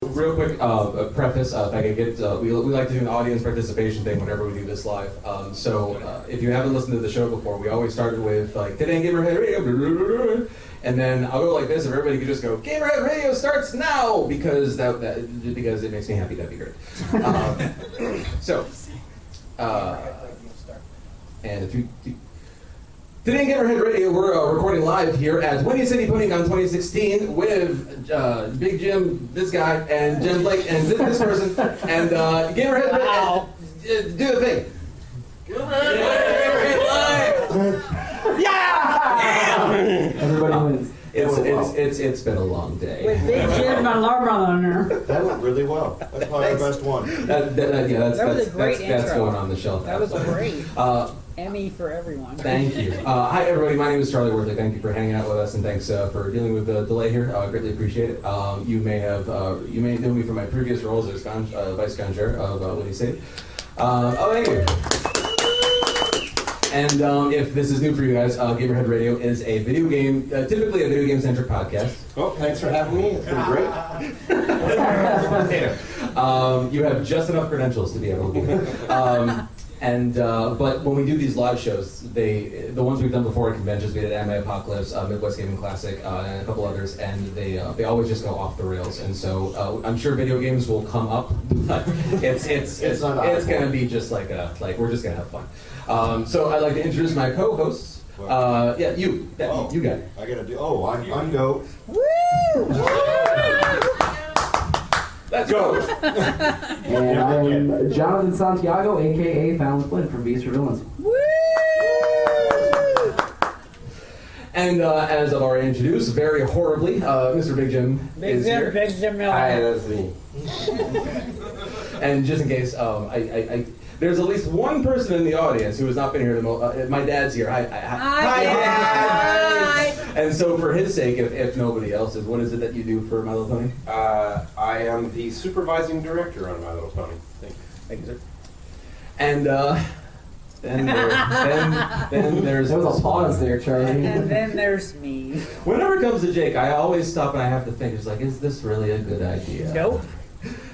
Real quick preface, if I could get, we like to do an audience participation thing whenever we do this live. If you haven't listened to the show before, we always started with like, today Gamerhead Radio, blah, blah, blah, blah. And then I'll go like this, if everybody could just go, Gamerhead Radio starts now, because because it makes me happy, that'd be great. Today in Gamerhead Radio, we're recording live here at Whinny City Pudding on 2016 with Big Jim, this guy, and Jenn Blake, and this person, and Gamerhead Radio. Do the thing. Gamerhead Live! Yeah! Everybody wins. It's been a long day. With Big Jim and alarm on there. That went really well. That's probably our best one. That was a great intro. That's going on the shelf. That was great. Emmy for everyone. Thank you. Hi everybody, my name is Charlie Worthley. Thank you for hanging out with us, and thanks for dealing with the delay here. Greatly appreciate it. You may know me from my previous roles as Vice Conjure of Whinny City. Thank you. And if this is new for you guys, Gamerhead Radio is a video game, typically a video game-centric podcast. Oh, thanks for having me. It's been great. You have just enough credentials to be able to do it. But when we do these live shows, the ones we've done before at conventions, we did Anime Apocalypse, Midwest Gaming Classic, and a couple others, and they always just go off the rails. And so I'm sure video games will come up, but it's going to be just like we're just going to have fun. So I'd like to introduce my co-hosts. You got it. I gotta do. I'm Go. Woo! Let's go. And I'm Jonathan Santiago, aka Fallon Flynn from Beast for Villains. Woo! And as I've already introduced, very horribly, Mr. Big Jim is here. Big Jim Miller. Hi, that's me. And just in case, there's at least one person in the audience who has not been here. My dad's here. Hi, Dad. And so, for his sake, if nobody else is, what is it that you do for My Little Pony? I am the supervising director on My Little Pony. Thank you, sir. And then there's There was a pause there, Charlie. And then there's me. Whenever it comes to Jake, I always stop and I have to think. It's like, is this really a good idea? Nope.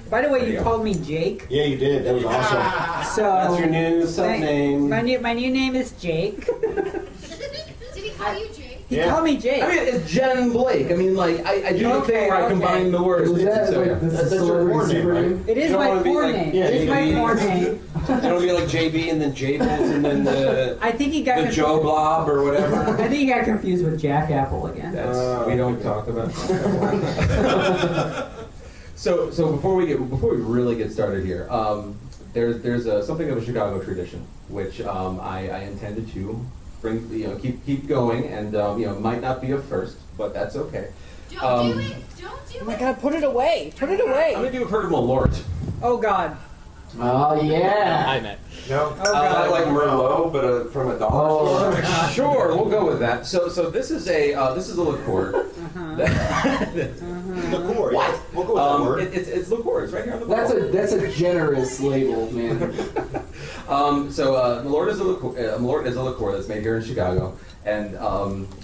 By the way, you called me Jake. Yeah, you did. That was awesome. So That's your new sub-name. My new name is Jake. Did he call you Jake? He called me Jake. I mean, it's Jenn Blake. I mean, like, I do the thing where I combine the words. This That's is your porn name, right? It is my porn name. Yeah, It is my JB. porn name. It'll be like JB and then Jables and then the I think he got Joe Blob or whatever. I think he got confused with Jack Apple again. We don't talk about. So before we really get started here, there's something of a Chicago tradition which I intended to bring, keep going, and might not be a first, but that's okay. Don't do it. Don't do Oh my it. God! Put it away! Put it away! How many of you have heard of Malort? Oh God! Oh, yeah. I met. No. Oh God! like Merlot, but from a dollar store. Sure, we'll go with that. So this is a liqueur. Liqueur. What? We'll go with that word. It's liqueur. It's right here on the bottle. That's a generous label, man. Malort is a liqueur that's made here in Chicago. And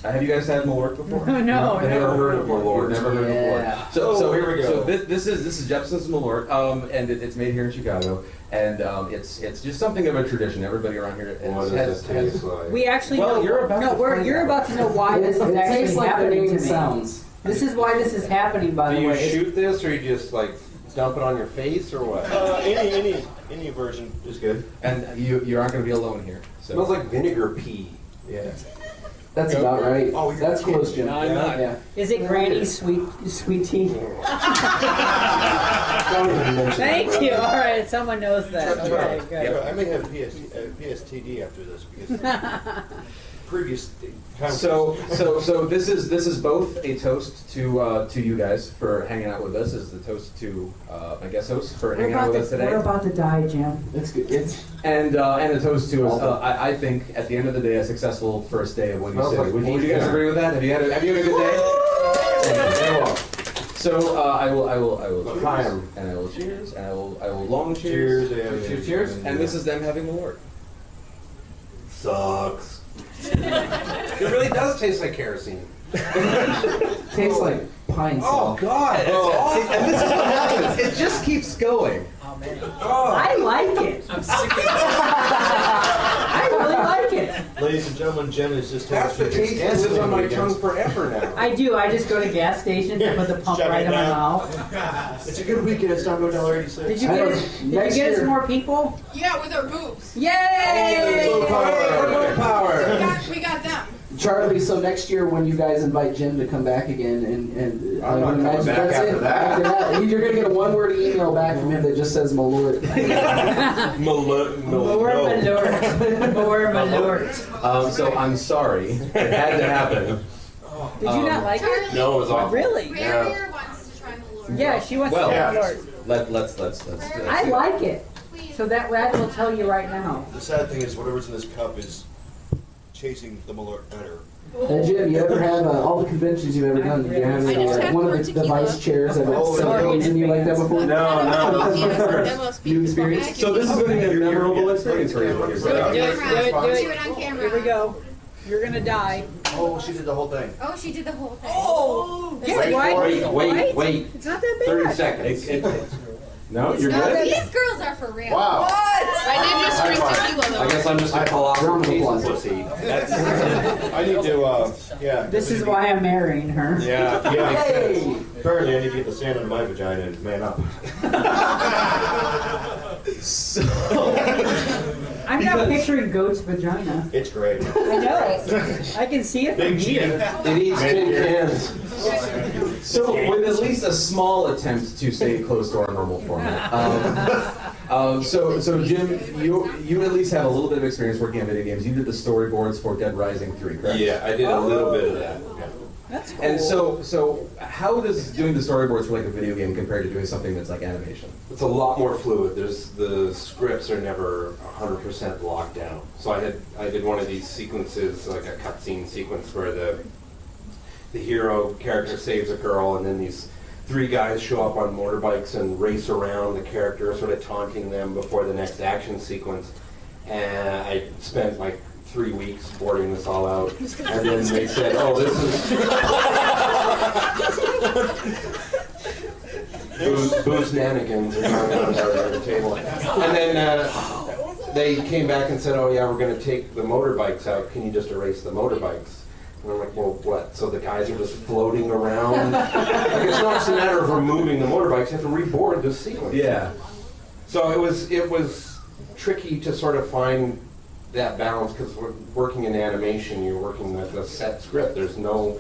have you guys had Malort before? No, Have you never. ever heard of Malort? Never heard of Yeah. Malort. So here we go. So this is Jepson's Malort, and it's made here in Chicago, and it's just something of a tradition. Everybody around here What does it taste like? We actually Well, know. you're about to find you're out. about to know why this is It actually tastes like the happening name to me. sounds. This is why this is happening, by Do the you way. shoot this or you just like dump it on your face or what? Any version is good. And you aren't going to be alone here. So. Smells like vinegar pea. Yeah. That's about right. Oh, you're That's close, Jim. No, I'm not. Yeah. Is it Granny's sweet tea? Don't even mention Thank that, you. brother. All right, someone knows that. Okay, good. Yeah, I may have PSTD after this because previous So this is both a toast to you guys for hanging out with us. This is the toast to my guest hosts for hanging out with us today. We're about to die, Jim. It's good. And a toast to us. I think at the end of the day, a successful first day of Whinny Smells City. like Would you guys paint. agree with that? Have you had a good day? Very well. So I will Hi. cheers, and I will cheers, and I will long cheers. Cheers. And this is them having the Lord. Sucks. It really does taste like kerosene. Tastes like pine Oh salt. God! It's awful. And this is what happens. It just keeps going. I like it. I'm sick of I really like it. Ladies and gentlemen, Jen is just That's the taste that lives on my tongue forever now. I do. I just go to gas stations and put the pump Shut right it in my down. mouth. It's a good weekend. It's Taco $1.86. Did you I get know. us? Did you Next get us year- more people? Yeah, with our boobs. Yay! We got them. Charlie, so next year when you guys invite Jim to come back again, and I'm not would coming imagine back that's after it. that. After that, you're gonna get a one-word email back from him that just says "Malort." More malort. More malort. So I'm sorry. It had to happen. Did you not like it? No, it was awful. Really? Rare wants to try Malort. Yeah, she wants Well, to yeah. try malort. Let's. I like it. Please. So that will tell you right now. The sad thing is, whatever's in this cup is chasing the Malort better. Jim, you ever have all the conventions you've ever done? Did you have I just had one more of the tequila. vice chairs ever Oh, said sorry. things in you like that before? New experience. So this is going to be a memorable experience for you. Do it, Do it, do it, do it. Do it on camera. Here we go. You're gonna die. Oh, she did the whole thing. Oh, she did the whole thing. Oh! Yeah, Wait, right? wait. It's not that 30 bad. seconds. No, you're No, good. these girls are for real. Wow. I did just drink tequila I though. guess I'm just a colossal Round of piece applause. of pussy. I need to, yeah. This is why I'm marrying her. Yeah, yeah. Apparently I need to get the sand in my vagina and man up. So, I'm not Because- picturing goat's vagina. It's great. I know. I can see it from Big here. cheese. It eats tin cans. so with at least a small attempt to stay close to our normal format. So Jim, you at least have a little bit of experience working on video games. You did the storyboards for Dead Rising 3, correct? Yeah, I did a little bit of that. That's cool. And so how does doing the storyboards for like a video game compare to doing something that's like animation? It's a lot more fluid. The scripts are never 100% locked down. So I did one of these sequences, like a cutscene sequence where the hero character saves a girl, and then these three guys show up on motorbikes and race around the character, sort of taunting them before the next action sequence. And I spent like 3 weeks boarding this all out, and then they said, "Oh, this is booze nanigans are going on the table." And then they came back and said, "Oh yeah, we're going to take the motorbikes out. Can you just erase the motorbikes?" And I'm like, "Well, what? So the guys are just floating around? Like, it's not just a matter of removing the motorbikes. You have to reboard the sequence." Yeah. So it was tricky to sort of find that balance, because we're working in animation, you're working with a set script. There's no,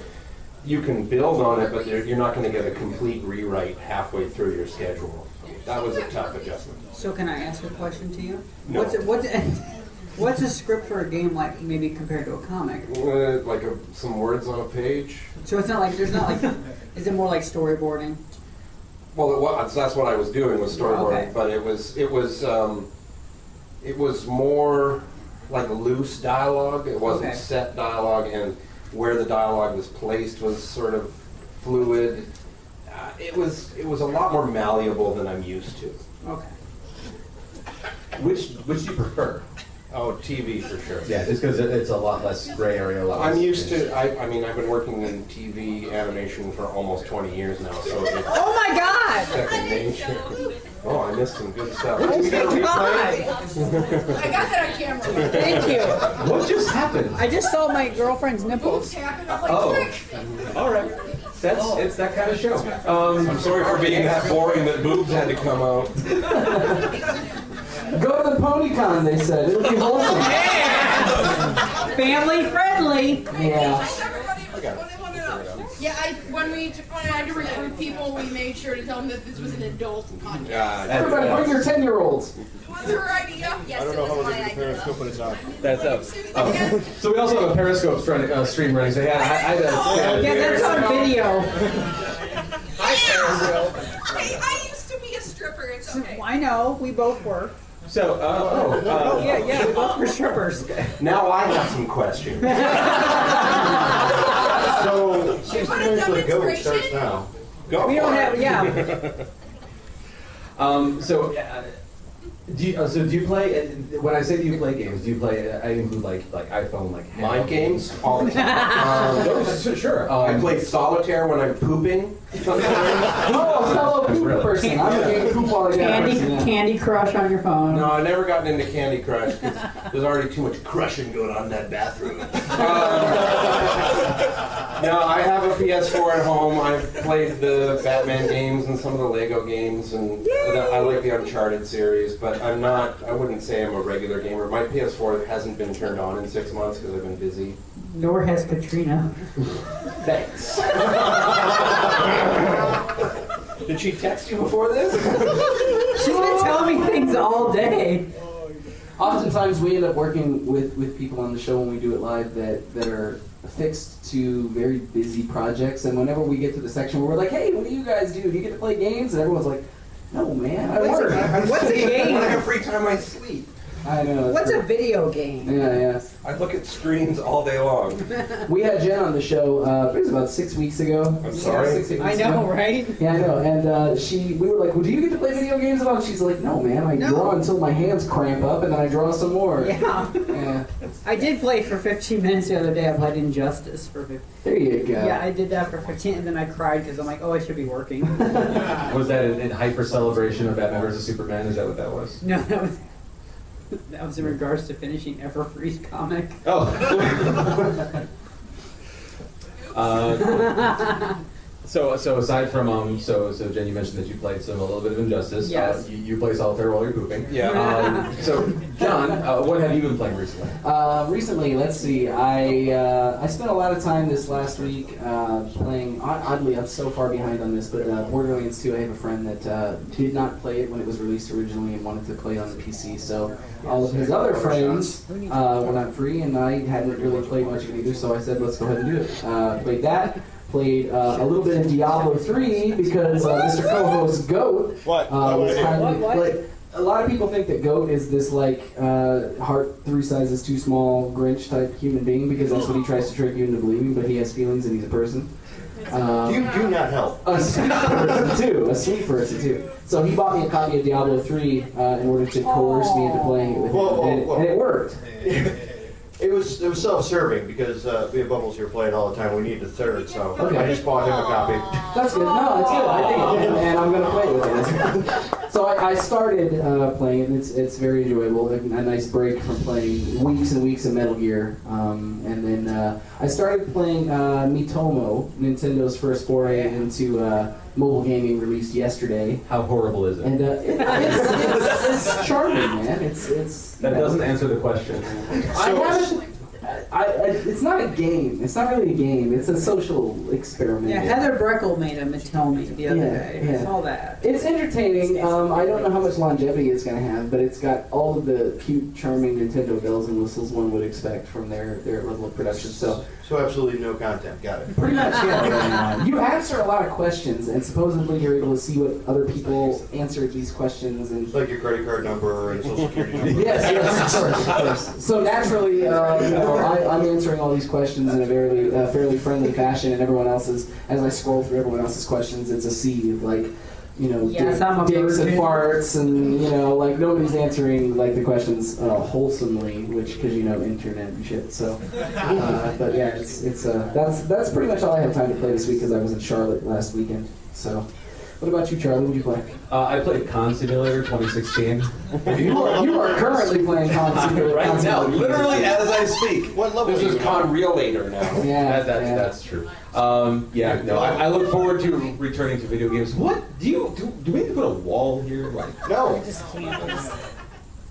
you can build on it, but you're not going to get a complete rewrite halfway through your schedule. That was a tough adjustment. So can I ask a question to you? No. What's a script for a game like, maybe compared to a comic? Like some words on a page. So it's not like, there's not like, is it more like storyboarding? Well, that's what I was doing, was storyboarding, Okay. but it was more like loose dialogue. It wasn't Okay. set dialogue, and where the dialogue was placed was sort of fluid. It was a lot more malleable than I'm used to. Okay. Which do you prefer? Oh, TV for sure. Yeah, just because it's a lot less gray area. A lot I'm less used to. I mean, I've been working in TV animation for almost 20 years now, so it's Oh my God! second nature. Oh, I missed some good stuff. Oh We got a my replay? God! I got that on camera. Thank you. What just happened? I just saw my girlfriend's nipples. Happened. I'm like, Oh, quick. all right. It's that kind of show. I'm sorry for being that boring that boobs had to come out. Go to the PonyCon, they said. It'll be wholesome. Family friendly. Yeah. Yeah, when I had to recruit people, we made sure to tell them that this was an adult podcast. Everybody bring your 10-year-olds. It was her idea. Yes, I don't it know was how my much of the idea. Periscope, but it's on. That's up. So we also have a Periscope stream running. So yeah, Yeah, that's on video. Hey, I used to be a stripper. It's okay. I know, we both were. So Oh, yeah, we both were strippers. Now I have some questions. So, 60 want a minutes with Go demonstration? starts now. Go We don't for have, it. yeah. Do you play? When I say do you play games, do you play? I include like iPhone, like Mind games all the time. Sure. I play solitaire when I'm pooping. Oh, fellow poop person. I'm a game poop while I get person. Yeah. Candy Crush on your phone. No, I've never gotten into Candy Crush because there's already too much crushing going on in that bathroom. No, I have a PS4 at home. I've played the Batman games and some of the Lego games, and I like the Uncharted series, but I wouldn't say I'm a regular gamer. My PS4 hasn't been turned on in 6 months because I've been busy. Nor has Katrina. Thanks. Did she text you before this? She's been telling me things all day. Oftentimes we end up working with people on the show when we do it live that are affixed to very busy projects, and whenever we get to the section where we're like, hey, what do you guys do? Do you get to play games? And everyone's like, no, man, I work. What's a game? When I have free time, I sleep. I know. What's a video game? Yeah. I look at screens all day long. We had Jenn on the show, it was about 6 weeks ago. I'm sorry. 6 weeks I know, ago. right? Yeah, I know. And we were like, well, do you get to play video games? And she's like, no, man, I draw until my hands cramp up, and then I draw some more. Yeah. Yeah. I did play for 15 minutes the other day. I played Injustice for 15. There you go. Yeah, I did that for 15, and then I cried because I'm like, oh, I should be working. Was that in hyper celebration of Batman vs Superman? Is that what that was? No, that was in regards to finishing Everfree's comic. Oh. So aside from so Jen, you mentioned that you played a little bit of Injustice. Yes. You play solitaire while you're pooping. Yeah. So John, what have you been playing recently? Recently, let's see. I spent a lot of time this last week playing. Oddly, I'm so far behind on this, but Borderlands 2. I have a friend that did not play it when it was released originally and wanted to play it on the PC. So all of his other friends were not free, and I hadn't really played much of it either. So I said, let's go ahead and do it. Played that. Played a little bit of Diablo 3 because Mr. Co-host Goat was kindly. Like, a lot of people think that Goat is this heart 3 sizes too small Grinch type human being because that's what he tries to trick you into believing. But he has feelings and he's a person. You do not help. A sweet person too. So he bought me a copy of Diablo 3 in order to coerce me into playing it with him, and it worked. It was self-serving because we have Bubbles here playing all the time. We need a third, so I just bought him a copy. That's good. No, it's good. I think, and I'm gonna play it with it. So I started playing it, and it's very enjoyable. A nice break from playing weeks and weeks of Metal Gear, and then I started playing Miitomo, Nintendo's first foray into mobile gaming, released yesterday. How horrible is it? And it's charming, man. It's that doesn't answer the question. It's not a game. It's not really a game. It's a social experiment. Yeah, Heather Breckle made a Matomi the other day. I saw that. It's entertaining. I don't know how much longevity it's going to have, but it's got all of the cute, charming Nintendo bells and whistles one would expect from their level of production. So absolutely no content. Got it. pretty much, yeah. You answer a lot of questions, and supposedly you're able to see what other people answered these questions. And Like your credit card number and social security number. Yes, of course. So naturally, I'm answering all these questions in a very fairly friendly fashion, and everyone else's, as I scroll through everyone else's questions, it's a sea of Yes, I'm a dicks and virgin. farts, and nobody's answering the questions wholesomely, because internet and shit. So, but yeah, that's pretty much all I have time to play this week because I was in Charlotte last weekend. So. What about you, Charlie? What did you play? I played Con Simulator 2016. You are currently playing Con Simulator. Right now, literally as I speak. What level This are is you Con Relator now. Yeah, That's true. I look forward to returning to video games. What do we need to put a wall here? No.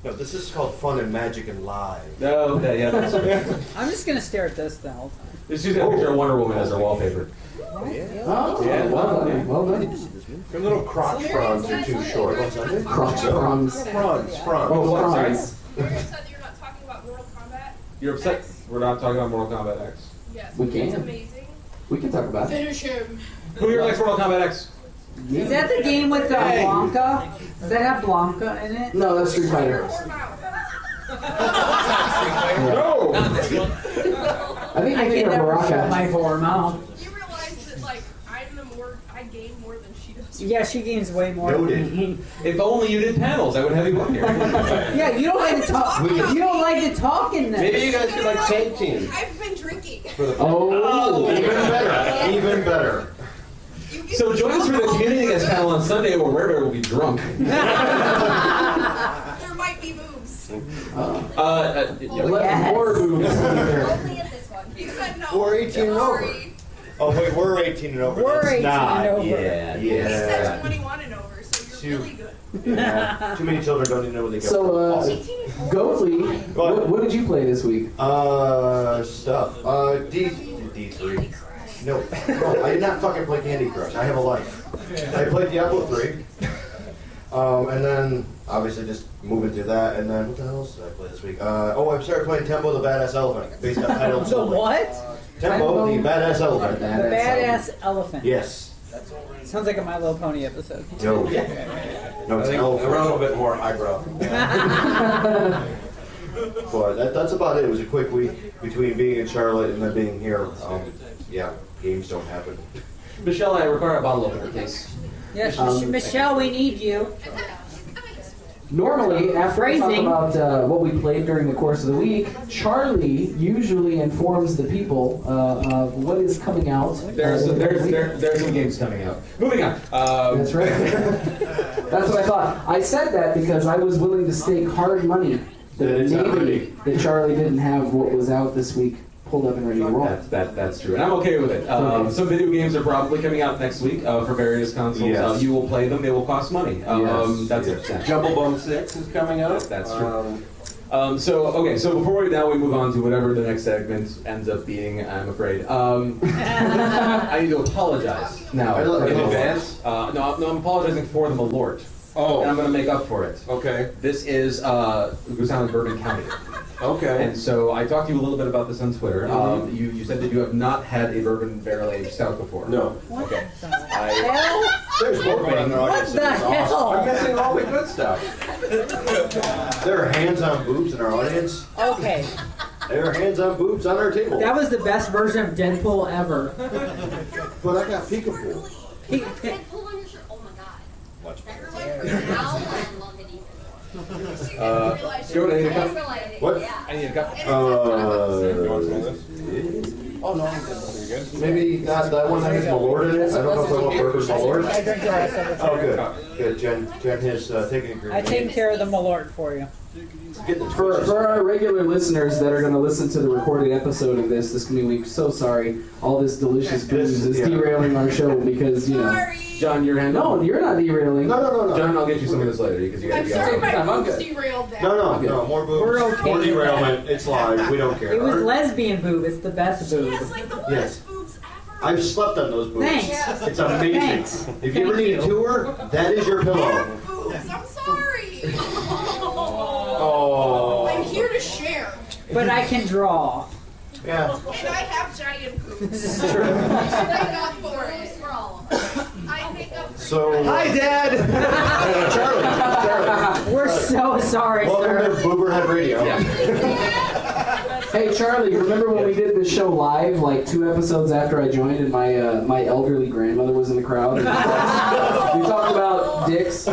No, this is called Fun and Magic and Live. No, that's true. I'm just gonna stare at this the whole time. It's just a picture of Wonder Woman as her wallpaper. Oh, Yeah. well done. Your little crotch fronds are too short. Crotch fronds. Fronds. Oh, what? Sorry. You're upset that you're not talking about Mortal Kombat? You're upset? X? We're not talking about Mortal Kombat X. Yes. We can. It's amazing. We can talk about it. Finish him. Who here likes Mortal Kombat X? Is that the game with Blanca? Does that have Blanca in it? No, that's Street Fighter. No! I think I you're can thinking of never shut Baraka. my whore mouth. You realize that I gain more than she does. Yeah, she gains way more than Noted. me. If only you did panels, I would have you up here. Yeah, you don't like to talk. You don't like to talk in this. Maybe you guys could like tag team. I've been drinking. Oh, Even better. Even better. So join us for the community guest panel on Sunday where Rare will be drunk. There might be boobs. Yes. more boobs. Only at this one. He said no. We're 18 and over. Sorry. Oh wait, we're 18 and over. We're That's 18 not. and over. Yeah. He said Yeah. 21 and over, so you're really good. Yeah. Too many children don't even know what they go. So, 18 and over. Goatley, what did you play this week? Stuff. D3. No, I did not fucking play Candy Crush. I have a life. I played Diablo 3. And then, obviously, just moving through that. And then, what the hell else did I play this week? I started playing Tempo the Badass Elephant, based on title. The what? Tempo the Badass Elephant. The badass elephant. Yes. Sounds like a My Little Pony episode. No. No, I it's an think elephant. we're a little bit more highbrow. But that's about it. It was a quick week between being in Charlotte and then being here. Yeah, games don't happen. Michelle, I require a bottle opener, please. Yes, Michelle, we need you. Normally, after we talk Phrasing. about what we played during the course of the week, Charlie usually informs the people of what is coming out. There's in the week. some games coming out. Moving on. That's right. That's what I thought. I said that because I was willing to stake hard money That it's not maybe ready. that Charlie didn't have what was out this week pulled up and ready to roll. That's true, and I'm okay with it. Some video games are probably coming out next week for various consoles. Yes. You will play them; they will cost money. That's it. Jumble Bone 6 is coming out. That's true. So before we move on to whatever the next segment ends up being, I'm afraid. I need to apologize now In advance? No, I'm apologizing for the Malort. Oh. And I'm going to make up for it. Okay. This is goes down in Bourbon County. Okay. And so I talked to you a little bit about this on Twitter. You said that you have not had a bourbon barrel aged stout before. No. Okay. Hell? There's more going on in the What audience. the This is awesome. hell? I'm missing all the good stuff. There are hands-on boobs in our audience. Okay, There are hands-on boobs on our table. that was the best version of Deadpool ever. But I got peekaboo. Deadpool on your shirt. Oh my god. Watch. Now I love it even. Go to any cup? What? Yeah. I need a cup. You want some of this? Oh no, you're good. Maybe not that one that has Malort in it. I don't know if I want bourbon Malort. I drink the rest of it. Oh, good. Good. Jen has taken a group. I take care of the Malort for you. Get the For our regular listeners that are going to listen to the recorded episode of this coming week, so sorry, all this delicious booze is derailing our show because, you know. Sorry. John, your hand. No, you're not derailing. No. John, I'll get you some of this later because you got I'm to sorry my I'm boobs good. derailed that. No. More boobs. We're okay More with that. derailment. It's live. We don't care. It was Our- lesbian boob. It's the best boob. Yes, like the worst Yes. boobs ever. I've slept on those boobs. Thanks. It's amazing. Thanks. If you ever need a tour, that is your pillow. Boobs, I'm sorry. Oh. I'm here to share. But I can draw. Yeah. And I have giant boobs. This is true. I make up for it. For all. I make up for it. So. Hi, Dad. Charlie. We're so sorry, Welcome sir. to Booberhead Radio. Hey, Charlie, remember when we did this show live, like 2 episodes after I joined, and my elderly grandmother was in the crowd? And we talked about dicks.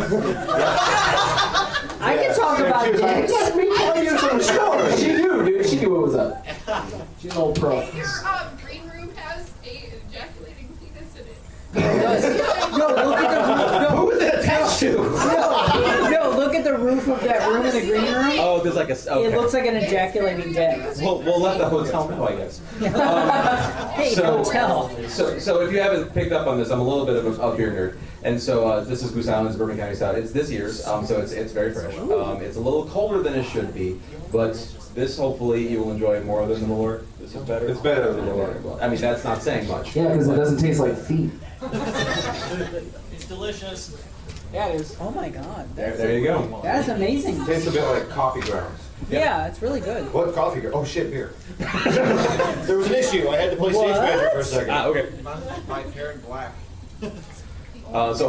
I can talk about dicks. Let me tell you some stories. She knew, dude. She knew what was up. She's an old pro. Your green room has a ejaculating penis in it. No, look at the Who roof. is it attached to? No, look at the roof of that room in the green room. Oh, there's like a. Okay. It looks like an ejaculating dick. We'll let the hotel know, I guess. Hey, So- hotel. So if you haven't picked up on this, I'm a little bit of a beer nerd, and so this is Goose Island's Bourbon County Stout. It's this year's, so it's very fresh. It's a little colder than it should be, but this hopefully you will enjoy more than the Malort. This is better. It's better than the Malort. Well, I mean that's not saying much. Yeah, because it doesn't taste like feet. It's delicious. Yeah, it is. Oh my god. There you go. That's amazing. Tastes a bit like coffee grounds. Yeah, it's really good. What coffee? Oh shit, beer. There was an issue. I had to play stage manager for a second. Okay. My parent black. So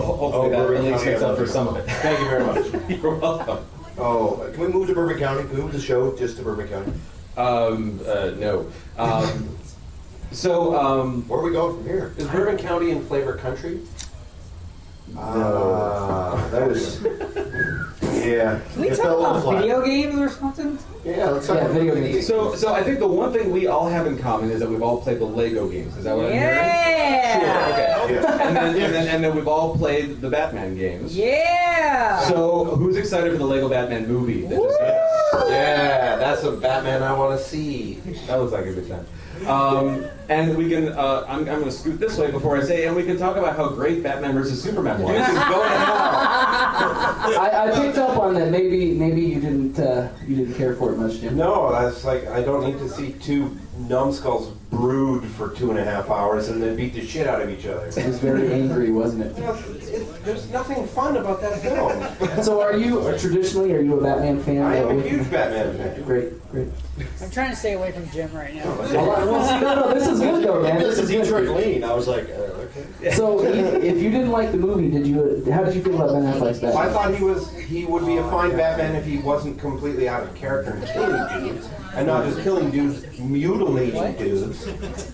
hopefully that Bourbon at least County, makes I up love for it. some of it. Thank you very much. You're welcome. Oh, can we move to Bourbon County? Can we move the show just to Bourbon County? No. Where are we going from here? Is Bourbon County in Flavor Country? That is. Yeah. Can we It talk fell a little about flat. video games or something? Yeah, let's talk Yeah, about video video games. games. So I think the one thing we all have in common is that we've all played the Lego games. Is that what I'm hearing? Yeah! Sure, okay. Yeah. And then we've all played the Batman games. Yeah! So who's excited for the Lego Batman movie? That just Yeah, that's a Batman I want to see. That looks like a good time. And we can, I'm going to scoot this way before I say, and we can talk about how great Batman versus Superman was. This is going to hell. I picked up on that. Maybe you didn't care for it much, Jim. No, that's like, I don't need to see two numbskulls brood for 2.5 hours and then beat the shit out of each other. It was very angry, wasn't it? There's nothing fun about that film. So are you a Batman fan? I am a huge Batman fan. Great. I'm trying to stay away from Jim right now. No, this is good though, man. This is Detroit good. lean. I was like, okay. So, if you didn't like the movie, how did you feel about Ben Affleck's Batman? I thought he would be a fine Batman if he wasn't completely out of character and killing dudes. And not just killing dudes, mutilating dudes.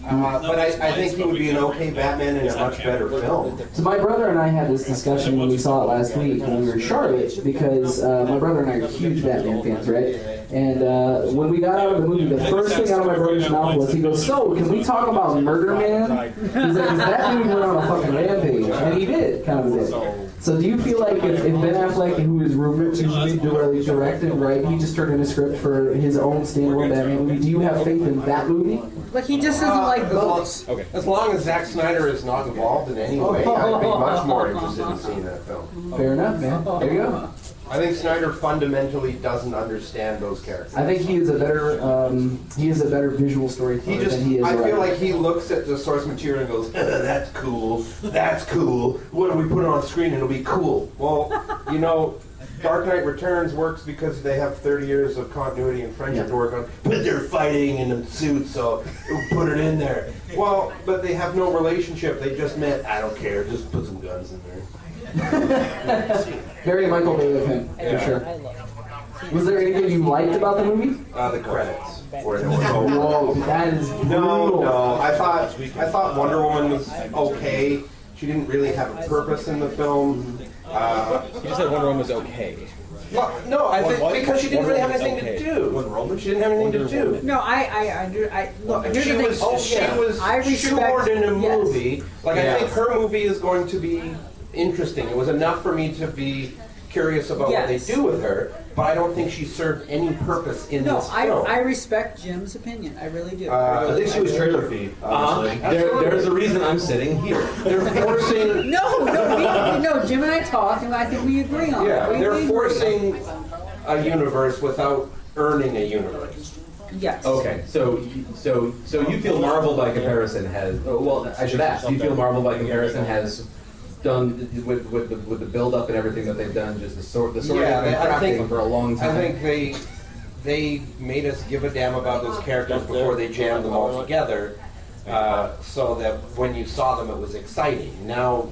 But I think he would be an okay Batman in a much better film. So my brother and I had this discussion when we saw it last week when we were in Charlotte, because my brother and I are huge Batman fans, right? And when we got out of the movie, the first thing out of my brother's mouth was, he goes, "So, can we talk about Murder Man?" He's like, 'cause that dude went on a fucking rampage, and he did, kind of did. So do you feel like if Ben Affleck, who is rumored to be directed, right, he just turned in a script for his own standalone Batman movie, do you have faith in that movie? Like, he just doesn't like boats. Okay. As long as Zack Snyder is not involved in any way, I'd be much more interested in seeing that film. Fair enough, man. There you go. I think Snyder fundamentally doesn't understand those characters. I think he is a better visual storyteller than he is. I a feel writer. like he looks at the source material and goes, "That's cool. That's cool. What do we put on screen? It'll be cool." Well, Dark Knight Returns works because they have 30 years of continuity and friendship to work on. But they're fighting in the suits, so we'll put it in there. Well, but they have no relationship. They just met. I don't care. Just put some guns in there. Very Michael Bay of him, for sure. Was there anything you liked about the movie? The credits. Where it was over. Whoa, that is brutal. No. I thought Wonder Woman was okay. She didn't really have a purpose in the film. You just said Wonder Woman was okay. Well, no, I think because she didn't really have anything to do. She didn't have anything to do. No, look, here's She the thing. was I respect- shoehorned in a yes. movie. Like, I think her movie is going to be interesting. It was enough for me to be curious about what they Yes. do with her, but I don't think she served any purpose in No, this film. I respect Jim's opinion. I really do. I think she was trailer feed, honestly. There's a reason I'm sitting here. They're forcing... No, Jim and I talked, and I think we agree on it. Yeah, We they're agree. forcing a universe without earning a universe. Yes. Okay, so you feel Marvel by comparison has, well, I should ask, do you feel Marvel by comparison has done with the build up and everything that they've done, just the sort of crafting for a long time? I think they made us give a damn about those characters before they jammed them all together, so that when you saw them it was exciting. Now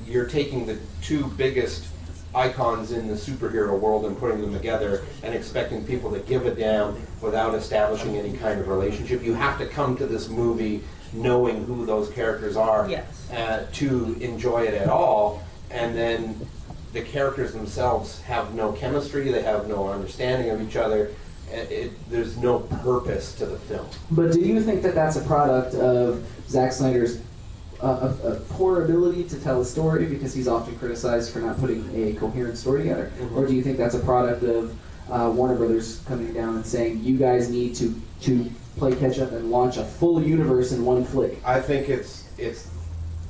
you're taking the two biggest icons in the superhero world and putting them together and expecting people to give a damn without establishing any kind of relationship. You have to come to this movie knowing who those characters are to enjoy it at all, and then the characters themselves have no chemistry, they have no understanding of each other. There's no purpose to the film. But do you think that that's a product of Zack Snyder's a poor ability to tell a story, because he's often criticized for not putting a coherent story together? Mm-hmm. Or do you think that's a product of Warner Brothers coming down and saying, you guys need to play catch up and launch a full universe in one flick? I think it's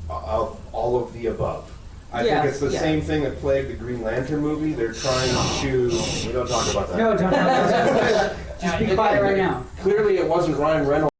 all of the above. I think it's the same thing that plagued the Green Lantern movie. They're trying to... We don't talk about that. No, don't. Just be quiet right now. Clearly it wasn't Ryan Reynolds